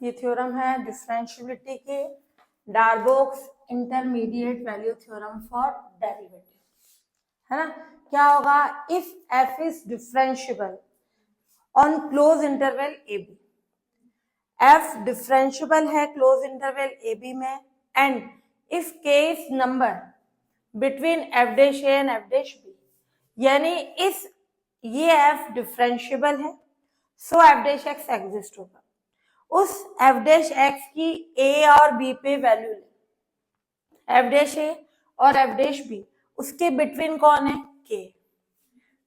ये थ्योरम है डिफरेंशियबिलिटी के, Darboux intermediate value theorem for derivative, है ना। क्या होगा, if F is differentiable on close interval A B, F differentiable है क्लोज इंटरवल ए बी में, and if K is number between F dash A and F dash B, यानी इस ये F differentiable है, so F dash X exist होगा। उस F dash x की ए और बी पे वैल्यू ले, एफ डैश ए और एफ डैश बी, उसके बिटवीन कौन है, के।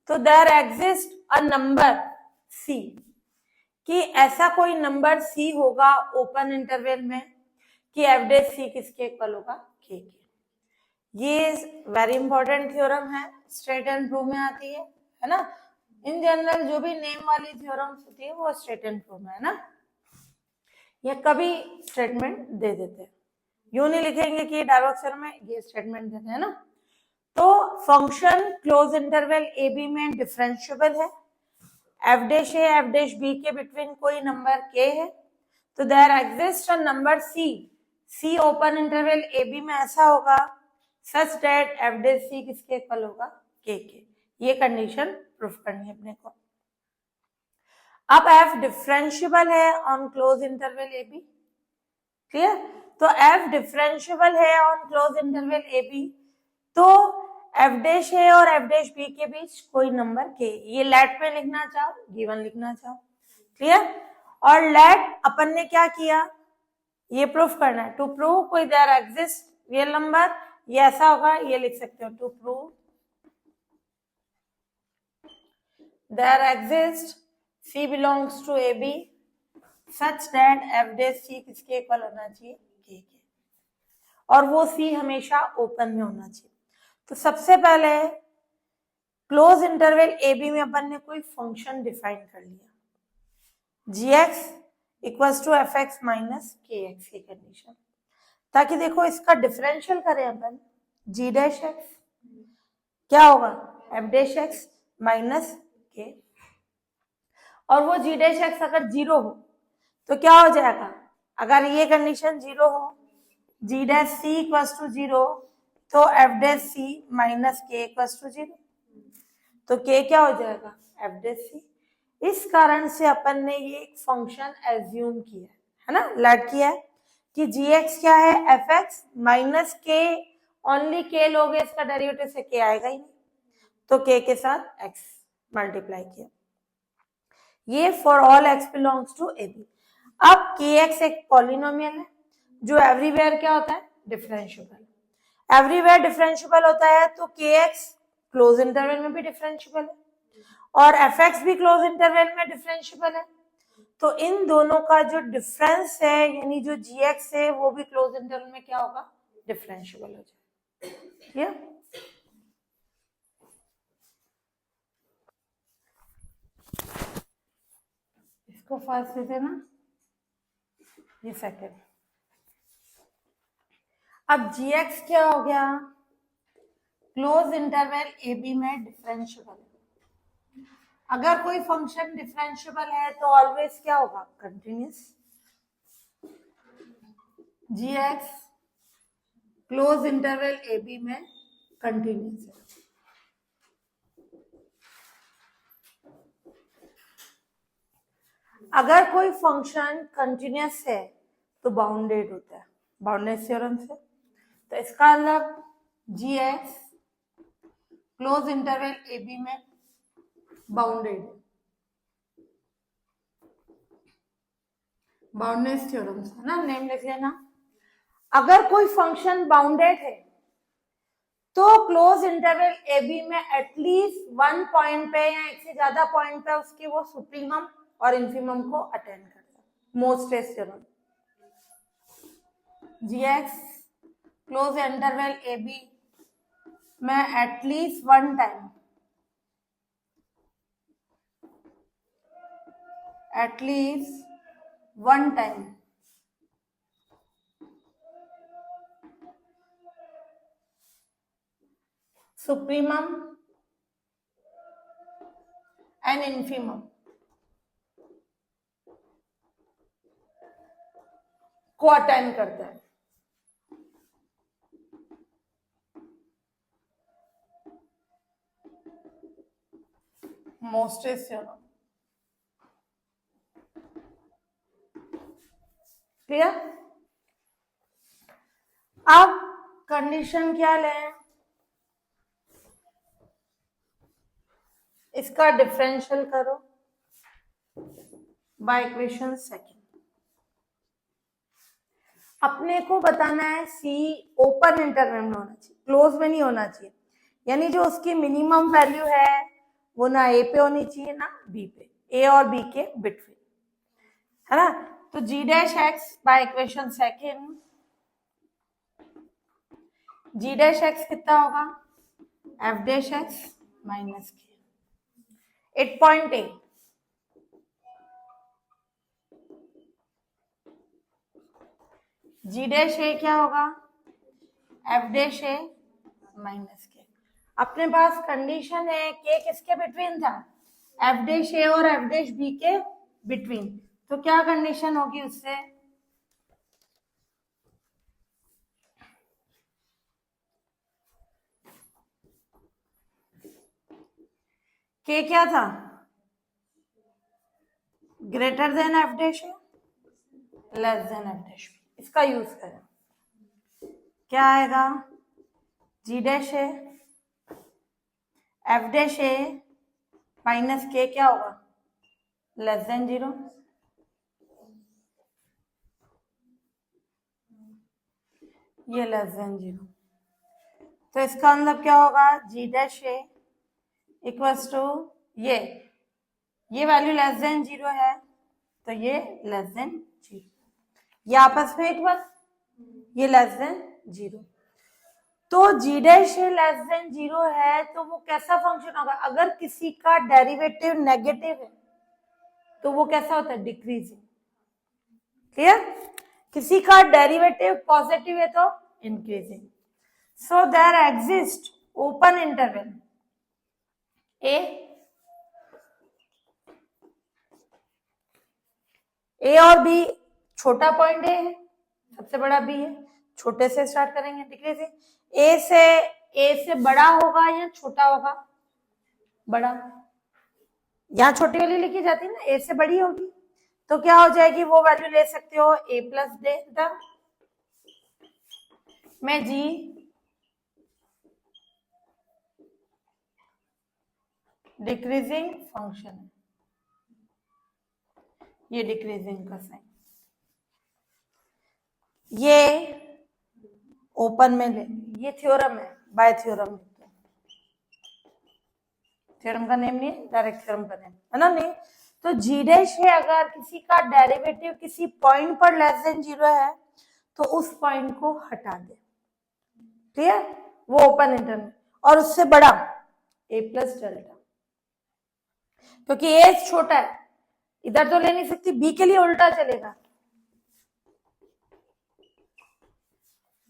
तो there exist a number C, कि ऐसा कोई नंबर सी होगा ओपन इंटरवल में कि एफ डैश सी किसके इक्वल होगा, के। ये वेरी इंपॉर्टेंट थ्योरम है, स्ट्रेट एंड प्रूव में आती है ना। इन जनरल जो भी नेम वाली थ्योरम्स होती है वो स्ट्रेट एंड प्रूव में है ना, ये कभी स्टेटमेंट दे देते हैं, यूं नहीं लिखेंगे कि डायरेक्ट थ्योरम में ये स्टेटमेंट देते हैं ना। तो function close interval A B में डिफरेंशियबल है, F dash A F dash B के बिटवीन कोई नंबर के है, तो there exist a number C, C open interval A B में ऐसा होगा such that F dash C किसके इक्वल होगा, के। ये कंडीशन प्रूफ करनी है अपने को। अब एफ डिफरेंशियबल है on close interval A B, clear. तो एफ डिफरेंशियबल है on close interval A B, तो एफ डैश ए और एफ डैश बी के बीच कोई नंबर के, ये लेट में लिखना चाहो गिवन लिखना चाहो, क्लियर। और लेट अपन ने क्या किया, ये प्रूफ करना है, टू प्रूव कोई देयर एग्जिस्ट रियल नंबर, ये ऐसा होगा, ये लिख सकते हो, to prove there exist C belongs to AB such that F dash C किसके इक्वल होना चाहिए, K के, और वो C हमेशा ओपन में होना चाहिए। तो सबसे पहले क्लोज इंटरवल AB में अपन ने कोई फंक्शन डिफाइन कर लिया, gx equals to fx minus kx की कंडीशन, ताकि देखो इसका डिफरेंशियल करें अपन, g डैश x क्या होगा, f dash x minus k, और वो जी डैश एक्स अगर जीरो हो तो क्या हो जाएगा, अगर ये कंडीशन जीरो हो, G dash C equals to zero, तो F dash C minus K equals to zero, तो के क्या हो जाएगा, एफ डैश सी। इस कारण से अपन ने ये एक फंक्शन एज्यूम किया है ना, लेट किया है कि जी एक्स क्या है, एफ एक्स माइनस के, ओनली के लोगे इसका डेरिवेटिव से के आएगा ही नहीं, तो के साथ एक्स मल्टीप्लाई किया, ये for all X belongs to A B. अब के एक्स एक पॉलिनोमियल है जो एवरीवेयर क्या होता है, डिफरेंशियबल, एवरीवेयर डिफरेंशियबल होता है, तो के एक्स क्लोज इंटरवल में भी डिफरेंशियबल है और एफ एक्स भी क्लोज इंटरवल में डिफरेंशियबल है, तो इन दोनों का जो डिफरेंस है यानी जो जी एक्स है वो भी क्लोज इंटरवल में क्या होगा, डिफरेंशियबल हो जाएगा, क्लियर। इसको फर्स्ट दे देना, ये सेकेंड। अब gx क्या हो गया, क्लोज इंटरवल ए बी में डिफरेंशियबल है, अगर कोई फंक्शन डिफरेंशियबल है तो ऑलवेज क्या होगा, continuous, gx close interval A B में कंटिन्यूअस है। अगर कोई फंक्शन कंटिन्यूअस है तो बाउंडेड होता है, बाउंडेड थ्योरम से, तो इसका मतलब gx close interval A B में बाउंडेड है, बाउंडेड थ्योरम है ना, नेम लिख लेना। अगर कोई फंक्शन बाउंडेड है तो क्लोज इंटरवल ए बी में एटलीस्ट वन पॉइंट पे या एक से ज्यादा पॉइंट पे उसकी वो सुप्रीमम और इन्फीमम को अटेंड करता है, most theorem. gx close interval A B में at least one time, at least one time supremum and infimum, को अटेंड करता है। मोस्टेस थ्योरम, क्लियर। अब कंडीशन क्या लें, इसका डिफरेंशियल करो बाय इक्वेशन सेकंड। अपने को बताना है सी ओपन इंटरवल में होना चाहिए, क्लोज में नहीं होना चाहिए, यानी जो उसकी मिनिमम वैल्यू है वो ना ए पे होनी चाहिए ना बी पे, ए और बी के बिटवीन, है ना। तो G dash X by equation second, ji dash X कितना होगा, एफ डैश एक्स माइनस के 8.8, जी डैश ए क्या होगा, एफ डैश ए माइनस के। अपने पास कंडीशन है के किसके बिटवीन था, एफ डैश ए और एफ डैश बी के बिटवीन, तो क्या कंडीशन होगी उससे, के क्या था, greater than F dash A less than F dash B, इसका यूज करें, क्या आएगा, G dash A F dash A minus K क्या होगा, लेस देन 0, ये लेस देन 0, तो इसका मतलब क्या होगा, जी डैश ए इक्वल्स टू ये वैल्यू लेस देन 0 है तो ये लेस देन 0, ये आपस में इक्वल, ये लेस देन 0, तो G dash A less than 0 है तो वो कैसा फंक्शन होगा, अगर किसी का डेरिवेटिव नेगेटिव है तो वो कैसा होता है, डिक्रीजिंग, क्लियर। किसी का डेरिवेटिव पॉजिटिव है तो increasing, so there exist open interval A और बी, छोटा पॉइंट ए है, सबसे बड़ा बी है, छोटे से स्टार्ट करेंगे डिक्रीजिंग, ए से बड़ा होगा या छोटा होगा, बड़ा, यहाँ छोटी वाली लिखी जाती है ना, ए से बड़ी होगी, तो क्या हो जाएगी, वो वैल्यू ले सकते हो ए प्लस डेल्टा में जी डिक्रीजिंग फंक्शन है, ये डिक्रीजिंग का साइन, ये ओपन में ले, ये थ्योरम है, बाय थ्योरम, थ्योरम का नेम नहीं है, डायरेक्ट थ्योरम का नेम है ना, नहीं। तो जी डैश है, अगर किसी का डेरिवेटिव किसी पॉइंट पर लेस देन 0 है तो उस पॉइंट को हटा दे, क्लियर, वो ओपन इंटरवल, और उससे बड़ा ए प्लस डेल्टा, क्योंकि ए छोटा है इधर तो ले नहीं सकती, बी के लिए उल्टा चलेगा,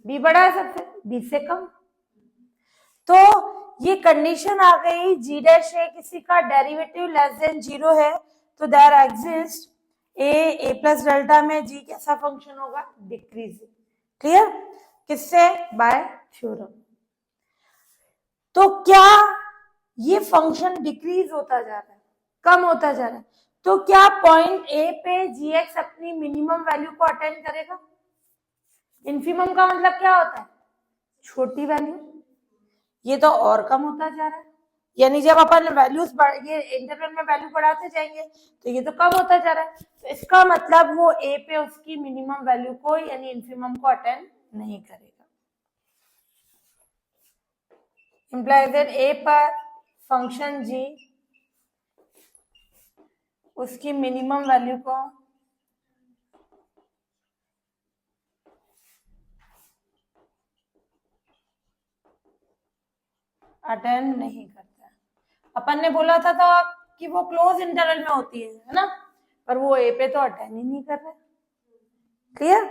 बी बड़ा है सबसे, बी से कम, तो ये कंडीशन आ गई, जी डैश ए किसी का डेरिवेटिव लेस देन 0 है तो there exist A plus delta में जी कैसा फंक्शन होगा, डिक्रीजिंग, क्लियर, किससे, बाय थ्योरम। तो क्या ये फंक्शन डिक्रीज होता जा रहा है, कम होता जा रहा है, तो क्या पॉइंट ए पे जी एक्स अपनी मिनिमम वैल्यू को अटेंड करेगा, इन्फिमम का मतलब क्या होता है, छोटी वैल्यू, ये तो और कम होता जा रहा है, यानी जब अपन वैल्यूज ये इंटरवल में वैल्यू बढ़ाते जाएंगे तो ये तो कम होता जा रहा है, तो इसका मतलब वो ए पे उसकी मिनिमम वैल्यू को यानी इन्फिमम को अटेंड नहीं करेगा, इंप्लाइज दैट ए पर फंक्शन जी उसकी मिनिमम वैल्यू को अटेंड नहीं करता है। अपन ने बोला था कि वो क्लोज इंटरवल में होती है ना, पर वो ए पे तो अटेंड ही नहीं कर रहा, क्लियर।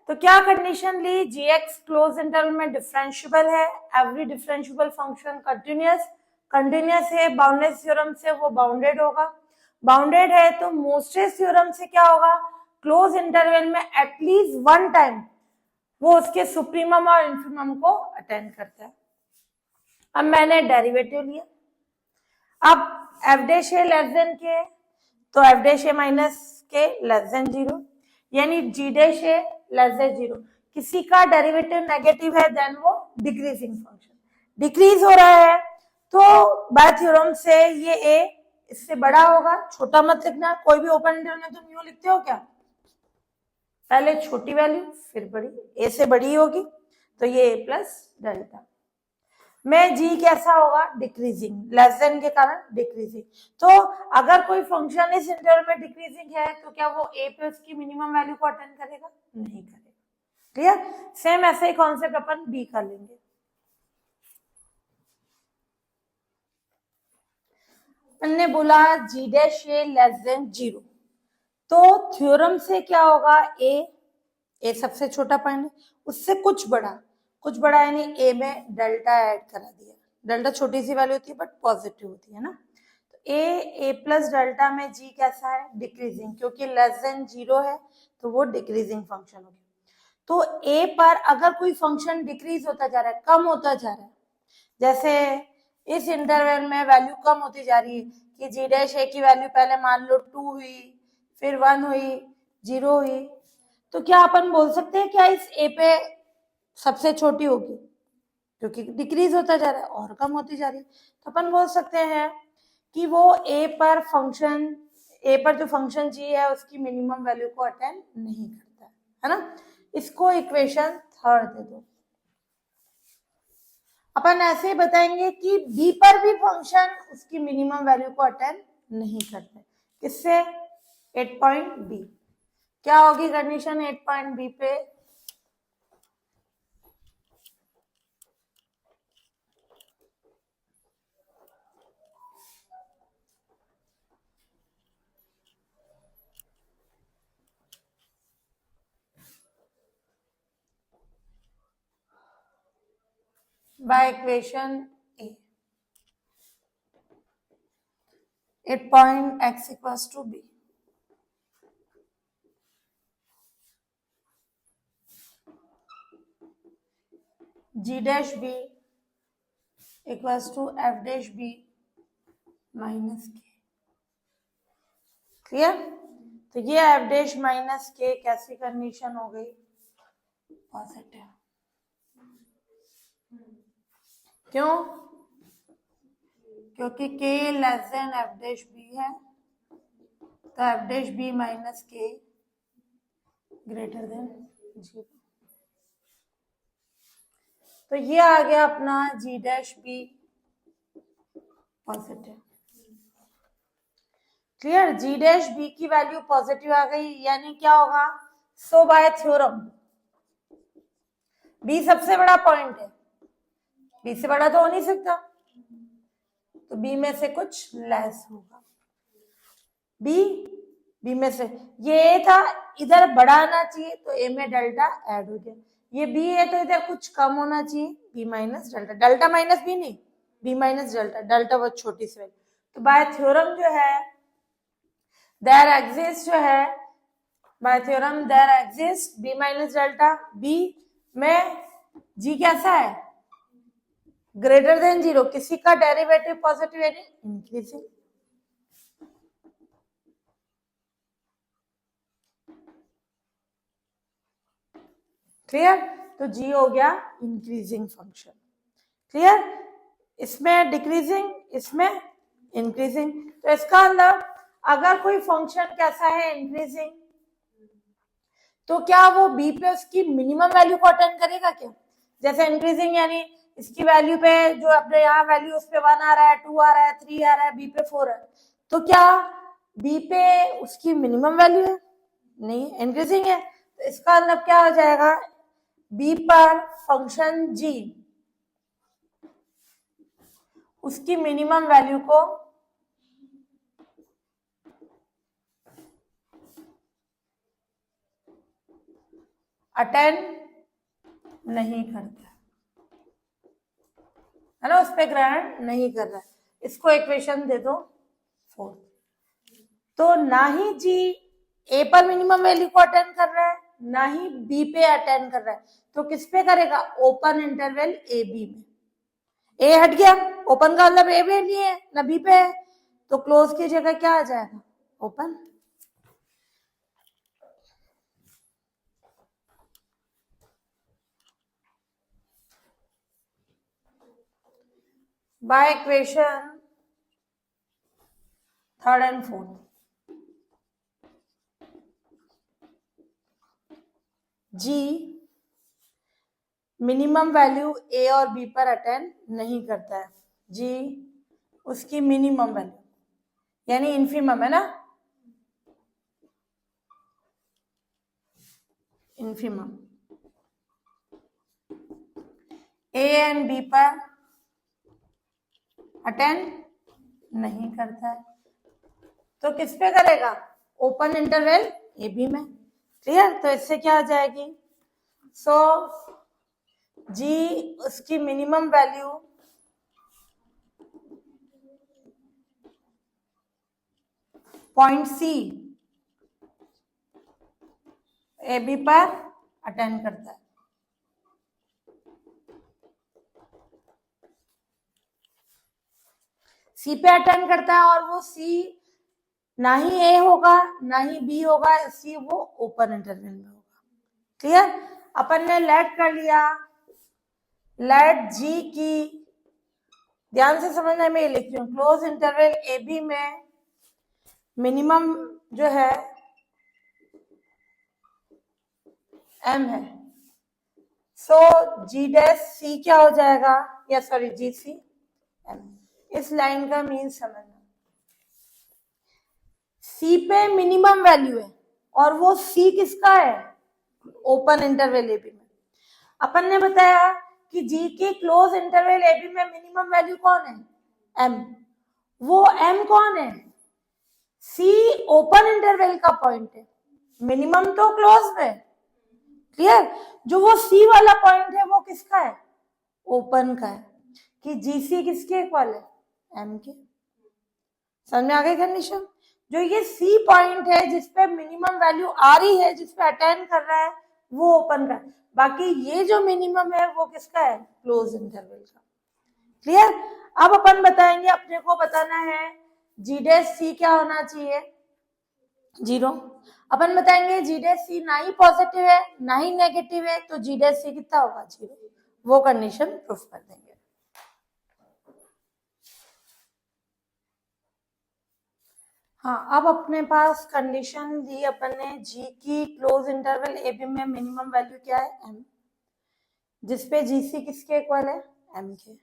तो क्या कंडीशन ली, जी एक्स क्लोज इंटरवल में डिफरेंशिएबल है, एवरी डिफरेंशिएबल फंक्शन कंटिन्यूअस है, बाउंडनेस थ्योरम से वो बाउंडेड होगा, बाउंडेड है तो मोस्टेस थ्योरम से क्या होगा, क्लोज इंटरवल में एटलीस्ट वन टाइम वो उसके सुप्रीमम और इन्फीमम को अटेंड करता है। अब मैंने डेरिवेटिव लिया, अब F dash A less then के, तो एफ डैश ए माइनस के लेस देन 0, यानी जी डैश ए लेस देन 0। किसी का डेरिवेटिव नेगेटिव है देन वो डिक्रीजिंग फंक्शन, डिक्रीज हो रहा है, तो बाय थ्योरम से ये ए इससे बड़ा होगा, छोटा मत लिखना, कोई भी ओपन इंटरवल में तुम यूं लिखते हो क्या, पहले छोटी वैल्यू फिर बड़ी, ए से बड़ी होगी, तो ये ए प्लस डेल्टा में जी कैसा होगा, डिक्रीजिंग, लेस देन के कारण डिक्रीजिंग। तो अगर कोई फंक्शन इस इंटरवल में डिक्रीजिंग है तो क्या वो ए पे उसकी मिनिमम वैल्यू को अटेंड करेगा, नहीं करेगा। क्लियर? सेम ऐसे ही कॉन्सेप्ट अपन बी कर लेंगे। हमने बोला जी डैश ए लेस देन 0, तो थ्योरम से क्या होगा, ए सबसे छोटा पॉइंट है, उससे कुछ बड़ा यानी ए में डेल्टा ऐड करा दिया। डेल्टा छोटी सी वैल्यू होती है बट पॉजिटिव होती है ना, तो ए प्लस डेल्टा में जी कैसा है, डिक्रीजिंग, क्योंकि लेस देन 0 है तो वो डिक्रीजिंग फंक्शन होगी। तो ए पर अगर कोई फंक्शन डिक्रीज होता जा रहा है, कम होता जा रहा है, जैसे इस इंटरवल में वैल्यू कम होती जा रही है कि जी डैश ए की वैल्यू पहले मान लो 2 हुई, फिर 1 हुई, 0 हुई, तो क्या अपन बोल सकते हैं क्या इस ए पे सबसे छोटी होगी, क्योंकि डिक्रीज होता जा रहा है और कम होती जा रही है, तो अपन बोल सकते हैं कि वो ए पर जो फंक्शन जी है उसकी मिनिमम वैल्यू को अटेंड नहीं करता है ना। इसको इक्वेशन थर्ड दे दो। अपन ऐसे ही बताएंगे कि बी पर भी फंक्शन उसकी मिनिमम वैल्यू को अटेंड नहीं करते, किससे, 8 पॉइंट बी। क्या होगी कंडीशन 8 पॉइंट बी पे, by equation A, 8 point x equals to b, g dash b equals to f dash b minus के। क्लियर? तो ये एफ डैश माइनस के कैसी कंडीशन हो गई, पॉजिटिव। क्यों? क्योंकि K less than F dash B है, तो F dash B minus K greater than 0। तो ये आ गया अपना G dash B positive. Clear? G dash B की वैल्यू पॉजिटिव आ गई, यानी क्या होगा, सो बाय थ्योरम बी सबसे बड़ा पॉइंट है, बी से बड़ा तो हो नहीं सकता, तो बी में से कुछ लेस होगा। बी में से ये ए था, इधर बड़ा आना चाहिए, तो ए में डेल्टा ऐड हो गया। ये बी है तो इधर कुछ कम होना चाहिए, B minus delta, delta minus B नहीं, बी माइनस डेल्टा, डेल्टा बहुत छोटी सी वैल्यू। तो बाय थ्योरम जो है देयर एग्जिस्ट जो है, by theorem there exist B minus delta, B में जी कैसा है, ग्रेटर देन 0, किसी का डेरिवेटिव पॉजिटिव यानी इंक्रीजिंग। क्लियर? तो जी हो गया इंक्रीजिंग फंक्शन। क्लियर? इसमें डिक्रीजिंग, इसमें इंक्रीजिंग। तो इसका अंदर अगर कोई फंक्शन कैसा है, इंक्रीजिंग, तो क्या वो बी पे उसकी मिनिमम वैल्यू को अटेंड करेगा क्या, जैसे इंक्रीजिंग यानी इसकी वैल्यू पे जो अपने यहाँ वैल्यू उस पे 1 आ रहा है, 2 आ रहा है, 3 आ रहा है, बी पे 4 है, तो क्या बी पे उसकी मिनिमम वैल्यू है, नहीं, इंक्रीजिंग है। तो इसका मतलब क्या हो जाएगा, बी पर फंक्शन जी उसकी मिनिमम वैल्यू को अटेंड नहीं करता है ना, उस पर ग्रहण नहीं कर रहा है। इसको इक्वेशन दे दो 4। तो ना ही जी ए पर मिनिमम वैल्यू को अटेंड कर रहा है, ना ही बी पे अटेंड कर रहा है, तो किस पे करेगा? ओपन इंटरवल ए बी में। ए हट गया, ओपन का मतलब ए पे नहीं है ना बी पे है, तो क्लोज की जगह क्या आ जाएगा? Open. By equation third and fourth, G minimum value A और बी पर अटेंड नहीं करता है, जी उसकी मिनिमम वैल्यू यानी इन्फिमम है ना, इन्फिमम ए एंड बी पर अटेंड नहीं करता है, तो किस पे करेगा? ओपन इंटरवल ए बी में। क्लियर? तो इससे क्या आ जाएगी? सो जी उसकी minimum value point c a b पर अटेंड करता है। सी पे अटेंड करता है और वो सी ना ही ए होगा ना ही बी होगा, सी वो ओपन इंटरवल में होगा। क्लियर? अपन ने लेट कर लिया, लेट जी की, ध्यान से समझना, मैं लिख रही हूँ, क्लोज इंटरवल ए बी में मिनिमम जो है एम है, सो जी डैश सी क्या हो जाएगा, या सॉरी जी सी एम। इस लाइन का मीन समझना, सी पे मिनिमम वैल्यू है और वो सी किसका है? ओपन इंटरवल ए बी में। अपन ने बताया कि जी की क्लोज इंटरवल ए बी में मिनिमम वैल्यू कौन है? एम। वो एम कौन है? सी ओपन इंटरवल का पॉइंट है, मिनिमम तो क्लोज में। क्लियर? जो वो सी वाला पॉइंट है वो किसका है? ओपन का है, कि जीसी किसके इक्वल है? एम के। समझ में आ गई कंडीशन? जो ये सी पॉइंट है जिसपे मिनिमम वैल्यू आ रही है, जिसपे अटेंड कर रहा है, वो ओपन का है, बाकी ये जो मिनिमम है वो किसका है? क्लोज इंटरवल का। क्लियर? अब अपन बताएंगे, अपने को बताना है जी डैश सी क्या होना चाहिए? 0। अपन बताएंगे जी डैश सी ना ही पॉजिटिव है ना ही नेगेटिव है, तो जी डैश सी कितना होगा? 0। वो कंडीशन प्रूफ कर देंगे। हाँ, अब अपने पास कंडीशन दी अपन ने, जी की क्लोज इंटरवल ए बी में मिनिमम वैल्यू क्या है? एम, जिसपे जी सी किसके इक्वल है? एम के,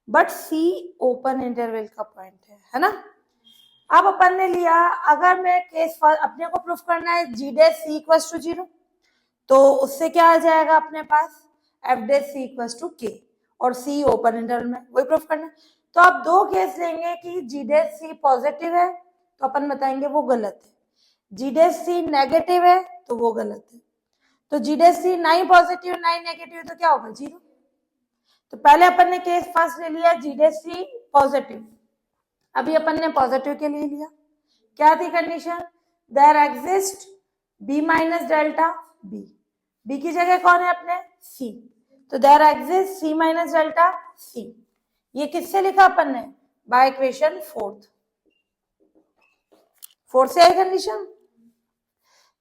बट सी ओपन इंटरवल का पॉइंट है ना। अब अपन ने लिया, अगर मैं केस अपने को प्रूफ करना है G dash C equals to 0, तो उससे क्या आ जाएगा अपने पास? F dash C equals to K, और सी ओपन इंटरवल में, वही प्रूफ करना है। तो आप दो केस लेंगे कि जी डैश सी पॉजिटिव है तो अपन बताएंगे वो गलत है, जी डैश सी नेगेटिव है तो वो गलत है। तो जी डैश सी ना ही पॉजिटिव ना ही नेगेटिव, तो क्या होगा? 0। तो पहले अपन ने केस फर्स्ट ले लिया जी डैश सी पॉजिटिव, अभी अपन ने पॉजिटिव के लिए लिया, क्या थी condition? There exist B minus delta B, B की जगह कौन है अपने? सी, तो there exist C minus delta C. ये किससे लिखा अपन ने? बाय इक्वेशन फोर्थ से आई condition,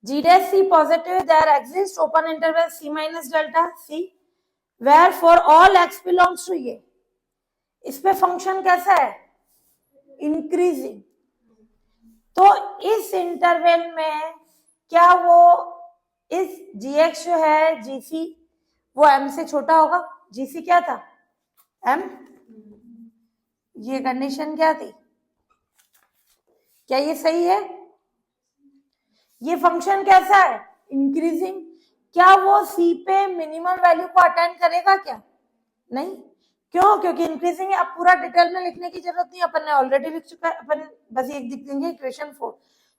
G dash C positive, there exist open interval C minus delta C, where for all X belongs to ये। इस पे फंक्शन कैसा है? इंक्रीजिंग। तो इस इंटरवल में क्या वो इस gx जो है gc वो m से छोटा होगा? gc क्या था? m। ये कंडीशन क्या थी? क्या ये सही है? ये फंक्शन कैसा है? इंक्रीजिंग। क्या वो c पे मिनिमम वैल्यू को अटेंड करेगा क्या? नहीं। क्यों? क्योंकि इंक्रीजिंग है। अब पूरा डिटेल में लिखने की जरूरत नहीं, अपन ने ऑलरेडी लिख चुका है, अपन बस एक लिख देंगे इक्वेशन 4।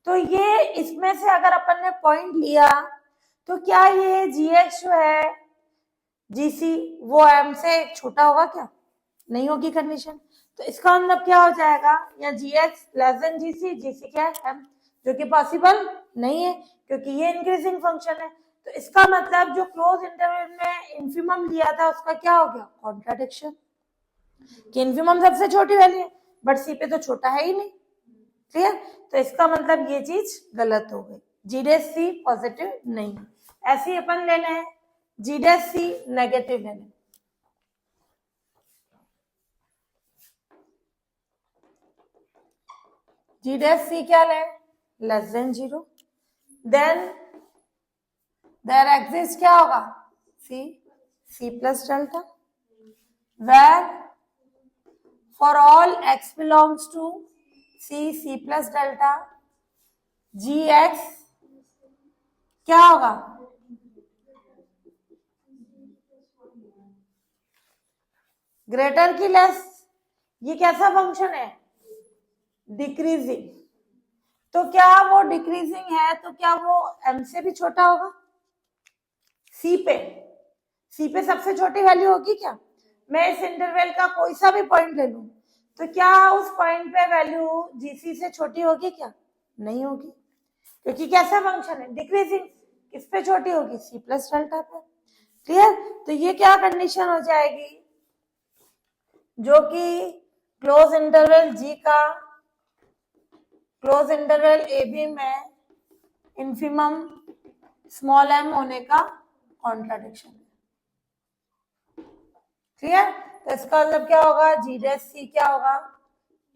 तो ये इसमें से अगर अपन ने पॉइंट लिया तो क्या ये gx जो है gc वो m से छोटा होगा क्या? नहीं होगी कंडीशन। तो इसका मतलब क्या हो जाएगा? या gx less than gc, gc क्या है? m। जो कि पॉसिबल नहीं है क्योंकि ये इंक्रीजिंग फंक्शन है। तो इसका मतलब जो क्लोज इंटरवल में इन्फिमम लिया था उसका क्या हो गया, कॉन्ट्राडिक्शन, कि इन्फिमम सबसे छोटी वैल्यू है बट सी पे तो छोटा है ही नहीं। क्लियर? तो इसका मतलब ये चीज गलत हो गई, जी डैश सी पॉजिटिव नहीं। ऐसे ही अपन लेना है जी डैश सी नेगेटिव लेना है। जी डैश सी क्या ले, less than 0, then there exist क्या होगा, c plus delta, where for all x belongs to c plus delta, g x क्या होगा, ग्रेटर की लेस। ये कैसा फंक्शन है, डिक्रीजिंग। तो क्या वो डिक्रीजिंग है तो क्या वो m से भी छोटा होगा, सी पे सबसे छोटी वैल्यू होगी क्या। मैं इस इंटरवल का कोई सा भी पॉइंट ले लूं तो क्या उस पॉइंट पे वैल्यू जीसी से छोटी होगी क्या, नहीं होगी, क्योंकि कैसा फंक्शन है, डिक्रीजिंग। किस पे छोटी होगी, सी प्लस डेल्टा पे। क्लियर? तो ये क्या कंडीशन हो जाएगी, जो कि क्लोज इंटरवल जी का क्लोज इंटरवल ए बी में इन्फिमम स्मॉल एम होने का कॉन्ट्राडिक्शन है। क्लियर? तो इसका मतलब क्या होगा, जी डैश सी क्या होगा,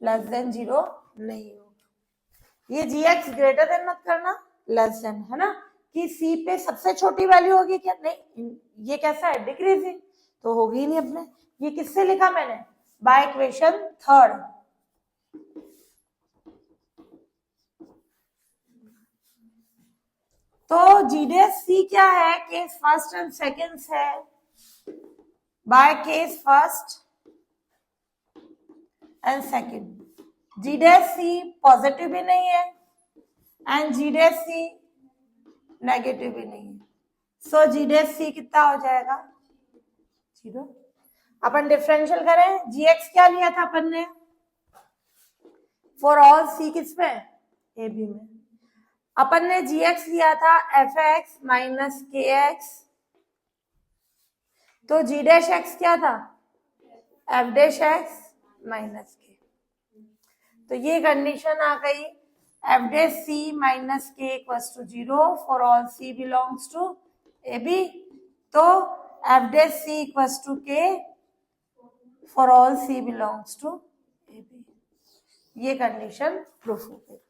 लेस देन 0 नहीं होगा। ये जी एक्स ग्रेटर देन मत करना, लेस देन, है ना, कि सी पे सबसे छोटी वैल्यू होगी क्या, नहीं, ये कैसा है, डिक्रीजिंग, तो होगी ही नहीं अपने। ये किससे लिखा मैंने, बाय इक्वेशन थर्ड। तो जी डैश सी क्या है, केस फर्स्ट एंड सेकंड है, by case first and second. Ji dash C positive भी नहीं है and g dash c negative भी नहीं है। सो जी डैश सी कितना हो जाएगा, 0। अपन डिफरेंशियल करें, जी एक्स क्या लिया था अपन ने, फॉर ऑल सी किस में, ए बी में। अपन ने जी एक्स लिया था एफ एक्स माइनस के एक्स, तो जी डैश एक्स क्या था, एफ डैश एक्स माइनस के। तो ये कंडीशन आ गई, F dash C minus K equals to 0 for all C belongs to A B. तो F dash C equals to K for all C belongs to A B. ये condition proof हो गई।